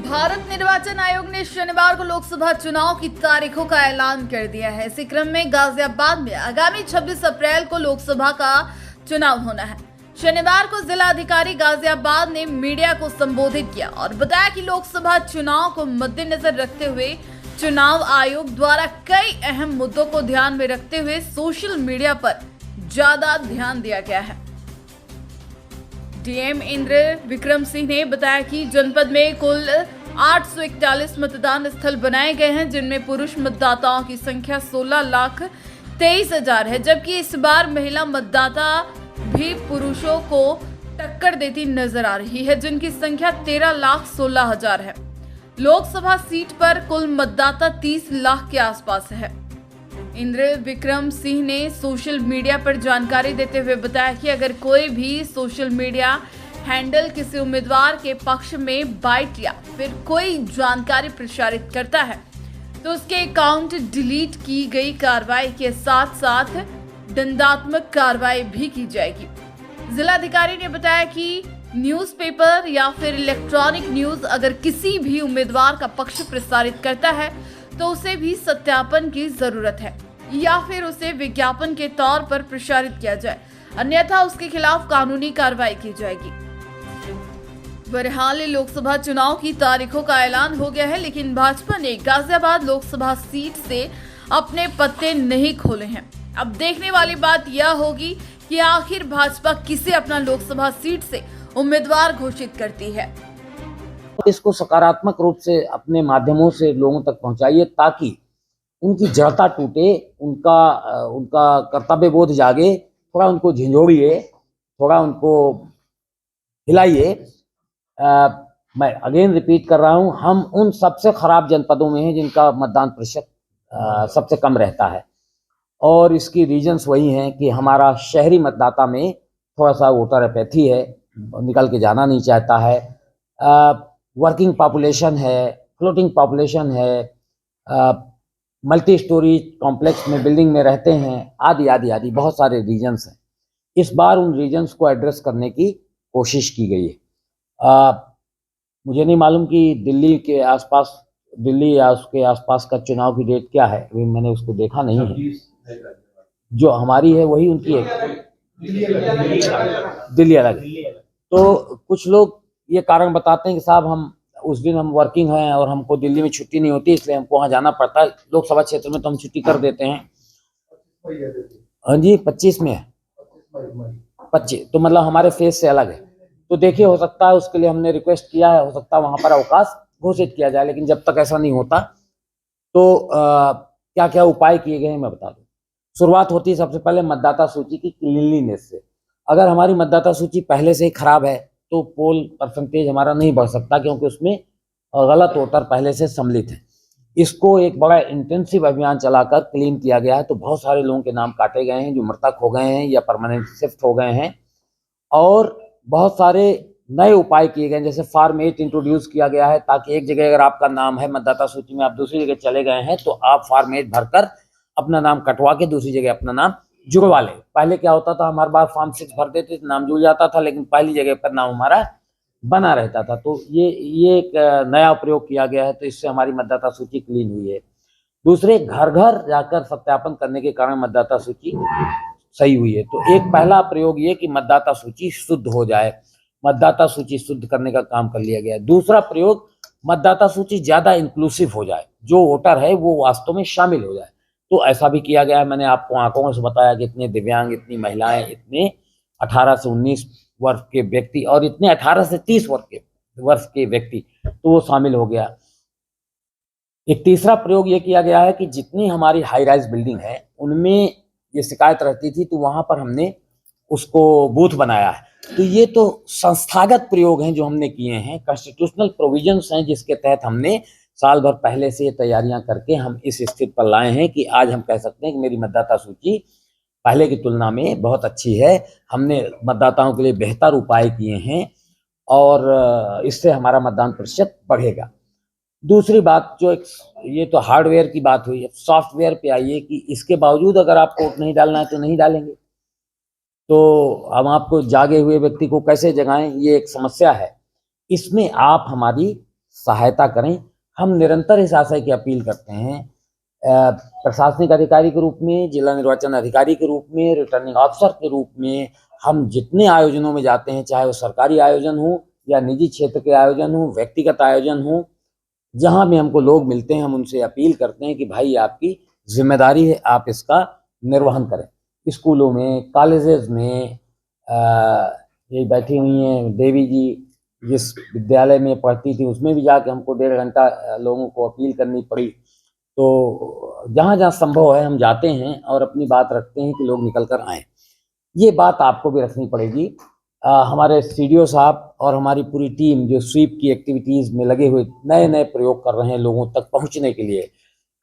भारत निर्वाचन आयोग ने शनिवार को लोकसभा चुनाव की तारीखों का ऐलान कर दिया है। इसी क्रम में गाजियाबाद में आगामी 26 अप्रैल को लोकसभा का चुनाव होना है। शनिवार को जिलाधिकारी गाजियाबाद ने मीडिया को संबोधित किया और बताया कि लोकसभा चुनाव को मद्देनजर रखते हुए चुनाव आयोग द्वारा कई अहम मुद्दों को ध्यान में रखते हुए सोशल मीडिया पर ज्यादा ध्यान दिया गया है। डीएम इंद्र विक्रम सिंह ने बताया कि जनपद में कुल 841 मतदान स्थल बनाए गए हैं, जिनमें पुरुष मतदाताओं की संख्या 16,23,000 है, जबकि इस बार महिला मतदाता भी पुरुषों को टक्कर देती नजर आ रही है, जिनकी संख्या 13,16,000 है। लोकसभा सीट पर कुल मतदाता 30 लाख के आसपास है। इंद्र विक्रम सिंह ने सोशल मीडिया पर जानकारी देते हुए बताया कि अगर कोई भी सोशल मीडिया हैंडल किसी उम्मीदवार के पक्ष में बाइट या फिर कोई जानकारी प्रसारित करता है तो उसके अकाउंट डिलीट की गई कार्रवाई के साथ साथ दंडात्मक कार्रवाई भी की जाएगी। जिलाधिकारी ने बताया कि न्यूज़पेपर या फिर इलेक्ट्रॉनिक न्यूज अगर किसी भी उम्मीदवार का पक्ष प्रसारित करता है तो उसे भी सत्यापन की जरूरत है या फिर उसे विज्ञापन के तौर पर प्रसारित किया जाए, अन्यथा उसके खिलाफ कानूनी कार्रवाई की जाएगी। बहरहाल लोकसभा चुनाव की तारीखों का ऐलान हो गया है, लेकिन भाजपा ने गाजियाबाद लोकसभा सीट से अपने पत्ते नहीं खोले हैं। अब देखने वाली बात यह होगी कि आखिर भाजपा किसे अपना लोकसभा सीट से उम्मीदवार घोषित करती है। इसको सकारात्मक रूप से अपने माध्यमों से लोगों तक पहुंचाइए ताकि उनकी जड़ता टूटे, उनका कर्तव्य बोध जागे, थोड़ा उनको झंझोड़िए, थोड़ा उनको हिलाइए। मैं अगेन रिपीट कर रहा हूं, हम उन सबसे खराब जनपदों में हैं जिनका मतदान प्रतिशत सबसे कम रहता है, और इसकी रीजंस वही हैं कि हमारा शहरी मतदाता में थोड़ा सा वोटर अपैथी है, निकल के जाना नहीं चाहता है, वर्किंग पॉपुलेशन है, फ्लोटिंग पॉपुलेशन है, मल्टी स्टोरी कॉम्प्लेक्स में बिल्डिंग में रहते हैं, आदि आदि आदि बहुत सारे रीजन्स हैं। इस बार उन रीजन्स को एड्रेस करने की कोशिश की गई है। मुझे नहीं मालूम कि दिल्ली या उसके आसपास का चुनाव की डेट क्या है, अभी मैंने उसको देखा नहीं है। जो हमारी है वही उनकी है, दिल्ली अलग है। तो कुछ लोग ये कारण बताते हैं कि साहब हम उस दिन हम वर्किंग हैं और हमको दिल्ली में छुट्टी नहीं होती, इसलिए हमको वहाँ जाना पड़ता है। लोकसभा क्षेत्र में तो हम छुट्टी कर देते हैं। हाँ जी, 25 में है, 25, तो मतलब हमारे फेज से अलग है। तो देखिए, हो सकता है उसके लिए हमने रिक्वेस्ट किया है, हो सकता है वहाँ पर अवकाश घोषित किया जाए, लेकिन जब तक ऐसा नहीं होता तो क्या क्या उपाय किए गए हैं मैं बता दूँ। शुरुआत होती है सबसे पहले मतदाता सूची की क्लीनलीनेस से। अगर हमारी मतदाता सूची पहले से ही खराब है तो पोल परसेंटेज हमारा नहीं बढ़ सकता, क्योंकि उसमें गलत वोटर पहले से सम्मिलित है। इसको एक बड़ा इंटेंसिव अभियान चलाकर क्लीन किया गया है, तो बहुत सारे लोगों के नाम काटे गए हैं जो मृतक हो गए हैं या परमानेंट शिफ्ट हो गए हैं, और बहुत सारे नए उपाय किए गए हैं। जैसे फॉर्म 8 इंट्रोड्यूस किया गया है, ताकि एक जगह अगर आपका नाम है मतदाता सूची में, आप दूसरी जगह चले गए हैं तो आप फॉर्म 8 भरकर अपना नाम कटवा के दूसरी जगह अपना नाम जुड़वा ले। पहले क्या होता था, हम हर बार फॉर्म 6 भर देते थे, नाम जुड़ जाता था, लेकिन पहली जगह पर नाम हमारा बना रहता था। तो ये एक नया प्रयोग किया गया है, तो इससे हमारी मतदाता सूची क्लीन हुई है। दूसरे, घर घर जाकर सत्यापन करने के कारण मतदाता सूची सही हुई है। तो एक पहला प्रयोग ये कि मतदाता सूची शुद्ध हो जाए, मतदाता सूची शुद्ध करने का काम कर लिया गया है। दूसरा प्रयोग, मतदाता सूची ज्यादा इंक्लूसिव हो जाए, जो वोटर है वो वास्तव में शामिल हो जाए। तो ऐसा भी किया गया है। मैंने आपको आंकड़ों से बताया कि इतने दिव्यांग, इतनी महिलाएं, इतने 18 से 19 वर्ष के व्यक्ति और इतने 18 से 30 वर्ष के व्यक्ति, तो वो शामिल हो गया। एक तीसरा प्रयोग ये किया गया है कि जितनी हमारी हाई राइज बिल्डिंग है उनमें ये शिकायत रहती थी, तो वहां पर हमने उसको बूथ बनाया है। तो ये तो संस्थागत प्रयोग हैं जो हमने किए हैं, कॉन्स्टिट्यूशनल प्रोविजंस हैं जिसके तहत हमने साल भर पहले से ये तैयारियां करके हम इस स्थिति पर लाए हैं कि आज हम कह सकते हैं कि मेरी मतदाता सूची पहले की तुलना में बहुत अच्छी है। हमने मतदाताओं के लिए बेहतर उपाय किए हैं और इससे हमारा मतदान प्रतिशत बढ़ेगा। दूसरी बात, जो ये तो हार्डवेयर की बात हुई, अब सॉफ्टवेयर पे आइए कि इसके बावजूद अगर आपको वोट नहीं डालना है तो नहीं डालेंगे, तो हम आपको जागे हुए व्यक्ति को कैसे जगाएं, ये एक समस्या है। इसमें आप हमारी सहायता करें। हम निरंतर इस आशय की अपील करते हैं प्रशासनिक अधिकारी के रूप में, जिला निर्वाचन अधिकारी के रूप में, रिटर्निंग ऑफिसर के रूप में, हम जितने आयोजनों में जाते हैं, चाहे वो सरकारी आयोजन हो या निजी क्षेत्र के आयोजन हो, व्यक्तिगत आयोजन हो, जहां भी हमको लोग मिलते हैं, हम उनसे अपील करते हैं कि भाई आपकी जिम्मेदारी है, आप इसका निर्वहन करें। स्कूलों में, कॉलेजेस में, ये बैठी हुई हैं देवी जी, जिस विद्यालय में पढ़ती थी उसमें भी जाके हमको 1.5 घंटा लोगों को अपील करनी पड़ी। तो जहाँ जहाँ संभव है हम जाते हैं और अपनी बात रखते हैं कि लोग निकल कर आएँ। ये बात आपको भी रखनी पड़ेगी। हमारे सीडीओ साहब और हमारी पूरी टीम जो स्वीप की एक्टिविटीज़ में लगे हुए नए-नए प्रयोग कर रहे हैं लोगों तक पहुँचने के लिए।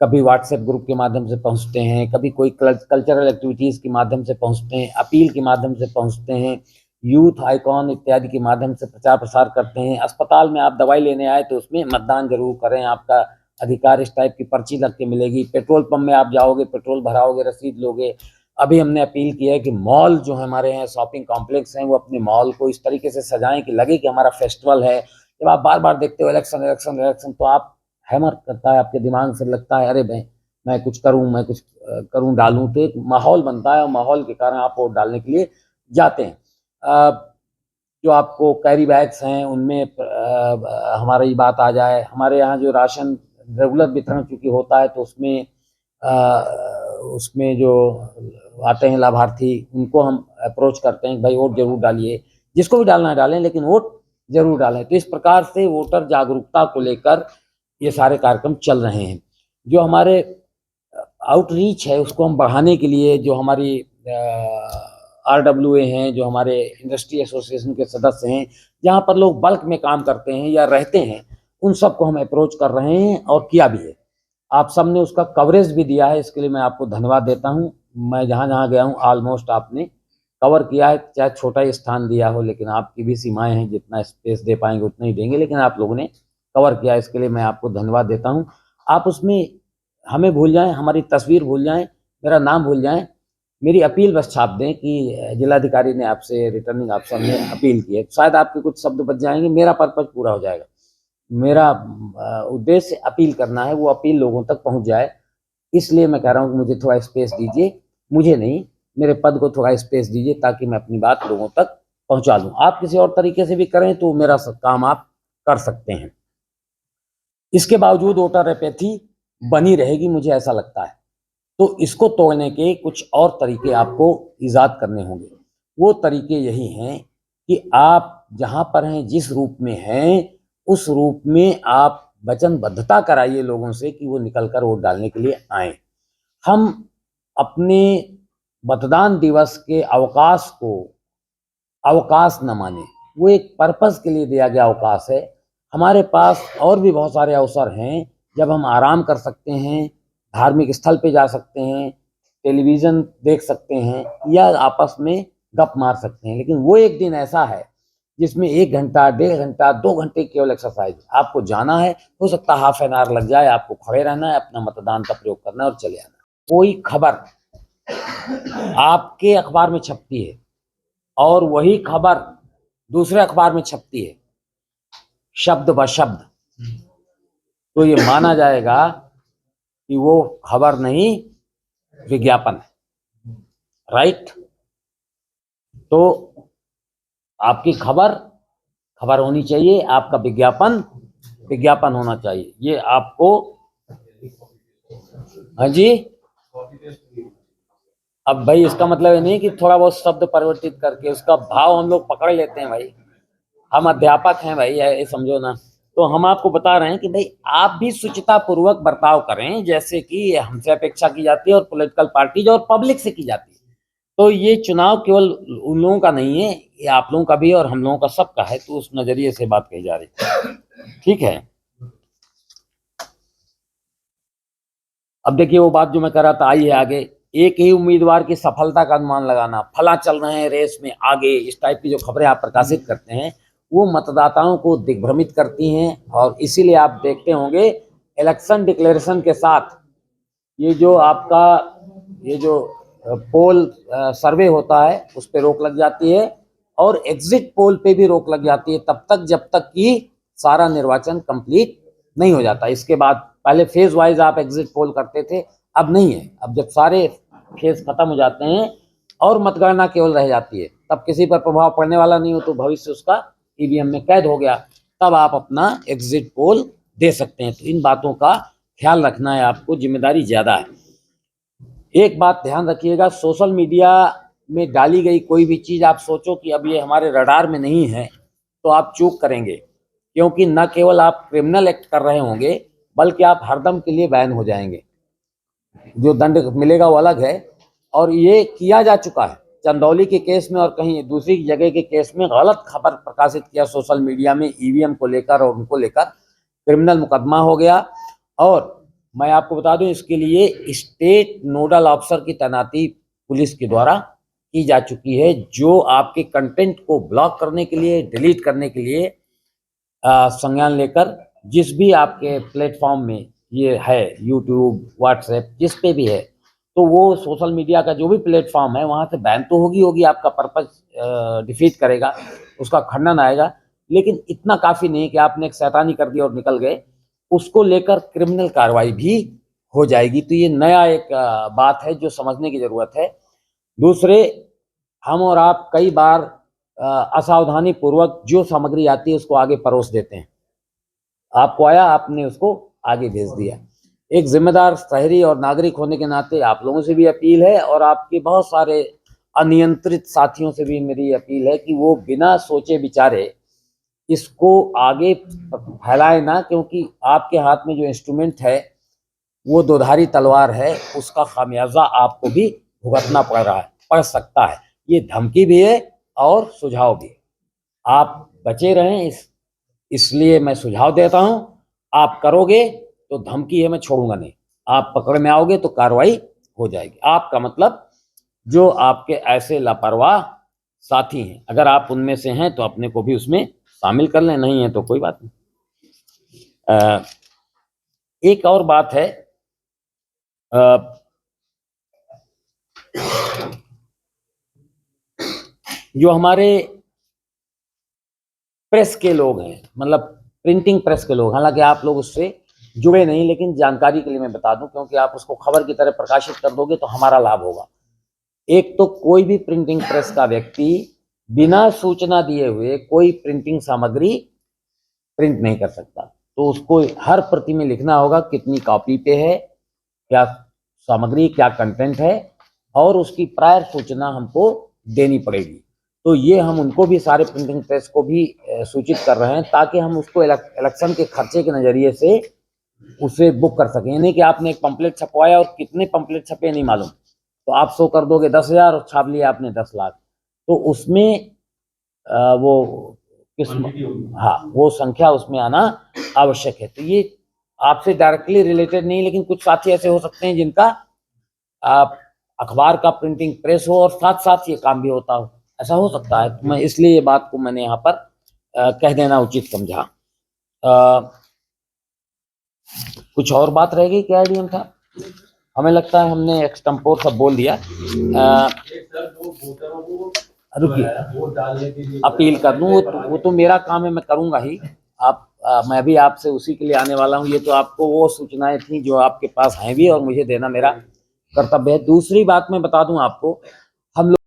कभी व्हाट्सएप ग्रुप के माध्यम से पहुँचते हैं, कभी कोई कल्चरल एक्टिविटीज़ के माध्यम से पहुँचते हैं, अपील के माध्यम से पहुँचते हैं, यूथ आइकॉन इत्यादि के माध्यम से प्रचार प्रसार करते हैं। अस्पताल में आप दवाई लेने आए तो उसमें मतदान ज़रूर करें, आपका अधिकार इस टाइप की पर्ची लग के मिलेगी। पेट्रोल पंप में आप जाओगे, पेट्रोल भराओगे, रसीद लोगे। अभी हमने अपील की है कि मॉल जो हमारे यहाँ शॉपिंग कॉम्प्लेक्स हैं, वो अपने मॉल को इस तरीके से सजाएं कि लगे कि हमारा फेस्टिवल है। जब आप बार-बार देखते हो इलेक्शन इलेक्शन इलेक्शन, तो आप हैमर करता है आपके दिमाग से, लगता है अरे भाई मैं कुछ करूँ, मैं कुछ करूँ, डालूँ, तो एक माहौल बनता है और माहौल के कारण आप वोट डालने के लिए जाते हैं। जो आपको कैरी बैग्स हैं उनमें हमारी बात आ जाए। हमारे यहाँ जो राशन रेगुलर वितरण चूँकि होता है तो उसमें जो आते हैं लाभार्थी, उनको हम अप्रोच करते हैं कि भाई वोट जरूर डालिए, जिसको भी डालना है डालें, लेकिन वोट जरूर डालें। तो इस प्रकार से वोटर जागरूकता को लेकर ये सारे कार्यक्रम चल रहे हैं। जो हमारे आउटरीच है उसको हम बढ़ाने के लिए, जो हमारी RWA हैं, जो हमारे इंडस्ट्री एसोसिएशन के सदस्य हैं, जहाँ पर लोग बल्क में काम करते हैं या रहते हैं, उन सबको हम अप्रोच कर रहे हैं और किया भी है। आप सब ने उसका कवरेज भी दिया है, इसके लिए मैं आपको धन्यवाद देता हूँ। मैं जहाँ जहाँ गया हूँ ऑलमोस्ट आपने कवर किया है, चाहे छोटा ही स्थान दिया हो, लेकिन आपकी भी सीमाएं हैं, जितना स्पेस दे पाएंगे उतना ही देंगे, लेकिन आप लोगों ने कवर किया, इसके लिए मैं आपको धन्यवाद देता हूँ। आप उसमें हमें भूल जाएं, हमारी तस्वीर भूल जाएं, मेरा नाम भूल जाएं, मेरी अपील बस छाप दें कि जिलाधिकारी ने आपसे, रिटर्निंग ऑफिसर ने अपील की है। शायद आपके कुछ शब्द बच जाएंगे, मेरा पर्पज पूरा हो जाएगा। मेरा उद्देश्य अपील करना है, वो अपील लोगों तक पहुंच जाए। इसलिए मैं कह रहा हूँ कि मुझे थोड़ा स्पेस दीजिए, मुझे नहीं, मेरे पद को थोड़ा स्पेस दीजिए, ताकि मैं अपनी बात लोगों तक पहुंचा दूं। आप किसी और तरीके से भी करें तो मेरा काम आप कर सकते हैं। इसके बावजूद वोटर एपैथी बनी रहेगी, मुझे ऐसा लगता है। तो इसको तोड़ने के कुछ और तरीके आपको ईजाद करने होंगे। वो तरीके यही हैं कि आप जहाँ पर हैं, जिस रूप में हैं, उस रूप में आप वचनबद्धता कराइए लोगों से कि वो निकल कर वोट डालने के लिए आएँ। हम अपने मतदान दिवस के अवकाश को अवकाश न माने, वो एक पर्पस के लिए दिया गया अवकाश है। हमारे पास और भी बहुत सारे अवसर हैं जब हम आराम कर सकते हैं, धार्मिक स्थल पे जा सकते हैं, टेलीविज़न देख सकते हैं या आपस में गप मार सकते हैं, लेकिन वो एक दिन ऐसा है जिसमें 1 घंटा, 1.5 घंटा, 2 घंटे केवल एक्सरसाइज। आपको जाना है, हो सकता है हाफ एन आवर लग जाए, आपको खड़े रहना है, अपना मतदान का प्रयोग करना है और चले आना। कोई खबर आपके अखबार में छपती है और वही खबर दूसरे अखबार में छपती है, शब्द ब शब्द, तो ये माना जाएगा कि वो खबर नहीं, विज्ञापन है, राइट? तो आपकी खबर होनी चाहिए, आपका विज्ञापन होना चाहिए। ये आपको, हाँ जी, अब भाई इसका मतलब ये नहीं कि थोड़ा बहुत शब्द परिवर्तित करके उसका भाव हम लोग पकड़ लेते हैं। भाई हम अध्यापक हैं भाई, ये समझो ना। तो हम आपको बता रहे हैं कि भाई आप भी शुचिता पूर्वक बर्ताव करें, जैसे कि हमसे अपेक्षा की जाती है और पॉलिटिकल पार्टीज और पब्लिक से की जाती है। तो ये चुनाव केवल उन लोगों का नहीं है, ये आप लोगों का भी और हम लोगों का सबका है। तो उस नजरिए से बात कही जा रही है, ठीक है। अब देखिए वो बात जो मैं कर रहा था, आइए आगे। एक ही उम्मीदवार की सफलता का अनुमान लगाना, फला चल रहे हैं रेस में आगे, इस टाइप की जो खबरें आप प्रकाशित करते हैं वो मतदाताओं को दिग्भ्रमित करती हैं। और इसीलिए आप देखते होंगे इलेक्शन डिक्लेरेशन के साथ ये जो आपका ये जो पोल सर्वे होता है उस पर रोक लग जाती है और एग्जिट पोल पे भी रोक लग जाती है, तब तक जब तक कि सारा निर्वाचन कंप्लीट नहीं हो जाता। इसके बाद पहले फेज वाइज आप एग्जिट पोल करते थे, अब नहीं है। अब जब सारे फेज खत्म हो जाते हैं और मतगणना केवल रह जाती है, तब किसी पर प्रभाव पड़ने वाला नहीं हो, तो भविष्य उसका ईवीएम में कैद हो गया, तब आप अपना एग्जिट पोल दे सकते हैं। तो इन बातों का ख्याल रखना है आपको, जिम्मेदारी ज़्यादा है। एक बात ध्यान रखिएगा, सोशल मीडिया में डाली गई कोई भी चीज़ आप सोचो कि अब ये हमारे रडार में नहीं है, तो आप चूक करेंगे, क्योंकि न केवल आप क्रिमिनल एक्ट कर रहे होंगे, बल्कि आप हरदम के लिए बैन हो जाएंगे। जो दंड मिलेगा वो अलग है, और ये किया जा चुका है। चंदौली के केस में और कहीं दूसरी जगह के केस में गलत खबर प्रकाशित किया सोशल मीडिया में ईवीएम को लेकर, और उनको लेकर क्रिमिनल मुकदमा हो गया। और मैं आपको बता दूं, इसके लिए स्टेट नोडल ऑफिसर की तैनाती पुलिस के द्वारा की जा चुकी है, जो आपके कंटेंट को ब्लॉक करने के लिए, डिलीट करने के लिए संज्ञान लेकर, जिस भी आपके प्लेटफॉर्म में ये है, यूट्यूब, व्हाट्सएप, जिस पे भी है, तो वो सोशल मीडिया का जो भी प्लेटफॉर्म है वहाँ से बैन तो होगी, आपका पर्पस डिफीट करेगा, उसका खंडन आएगा। लेकिन इतना काफ़ी नहीं कि आपने एक शैतानी कर दी और निकल गए, उसको लेकर क्रिमिनल कार्रवाई भी हो जाएगी। तो ये नया एक बात है जो समझने की ज़रूरत है। दूसरे, हम और आप कई बार असावधानी पूर्वक जो सामग्री आती है उसको आगे परोस देते हैं। आपको आया, आपने उसको आगे भेज दिया। एक जिम्मेदार शहरी और नागरिक होने के नाते आप लोगों से भी अपील है, और आपके बहुत सारे अनियंत्रित साथियों से भी मेरी अपील है कि वो बिना सोचे विचारे इसको आगे फैलाए ना, क्योंकि आपके हाथ में जो इंस्ट्रूमेंट है वो दोधारी तलवार है, उसका खामियाजा आपको भी भुगतना पड़ सकता है। ये धमकी भी है और सुझाव भी है। आप बचे रहें, इसलिए मैं सुझाव देता हूं। आप करोगे तो धमकी है, मैं छोड़ूंगा नहीं। आप पकड़ में आओगे तो कार्रवाई हो जाएगी। आपका मतलब जो आपके ऐसे लापरवाह साथी हैं, अगर आप उनमें से हैं तो अपने को भी उसमें शामिल कर लें, नहीं है तो कोई बात नहीं। एक और बात है, जो हमारे प्रेस के लोग हैं, मतलब प्रिंटिंग प्रेस के लोग, हालांकि आप लोग उससे जुड़े नहीं, लेकिन जानकारी के लिए मैं बता दूं, क्योंकि आप उसको खबर की तरह प्रकाशित कर दोगे तो हमारा लाभ होगा। एक तो कोई भी प्रिंटिंग प्रेस का व्यक्ति बिना सूचना दिए हुए कोई प्रिंटिंग सामग्री प्रिंट नहीं कर सकता। तो उसको हर प्रति में लिखना होगा कितनी कॉपी पे है, क्या सामग्री, क्या कंटेंट है, और उसकी प्रायर सूचना हमको देनी पड़ेगी। तो ये हम उनको भी, सारे प्रिंटिंग प्रेस को भी सूचित कर रहे हैं, ताकि हम उसको इलेक्शन के खर्चे के नज़रिए से उसे बुक कर सकें। यानी कि आपने एक पंपलेट छपवाया और कितने पंपलेट छपे नहीं मालूम, तो आप शो कर दोगे 10,000 और छाप लिया आपने 10 लाख, तो उसमें वो हाँ, वो संख्या उसमें आना आवश्यक है। तो ये आपसे डायरेक्टली रिलेटेड नहीं, लेकिन कुछ साथी ऐसे हो सकते हैं जिनका अखबार का प्रिंटिंग प्रेस हो और साथ साथ ये काम भी होता हो, ऐसा हो सकता है। तो मैं इसलिए ये बात को मैंने यहाँ पर कह देना उचित समझा। कुछ और बात रह गई क्या एडीएम था? हमें लगता है हमने एक्सटेम्पोर सब बोल दिया। रुकिए, अपील कर दूं, वो तो मेरा काम है, मैं करूंगा ही। मैं भी आपसे उसी के लिए आने वाला हूं। ये तो आपको वो सूचनाएं थी जो आपके पास हैं भी, और मुझे देना मेरा कर्तव्य है। दूसरी बात मैं बता दूं आपको, हम लोग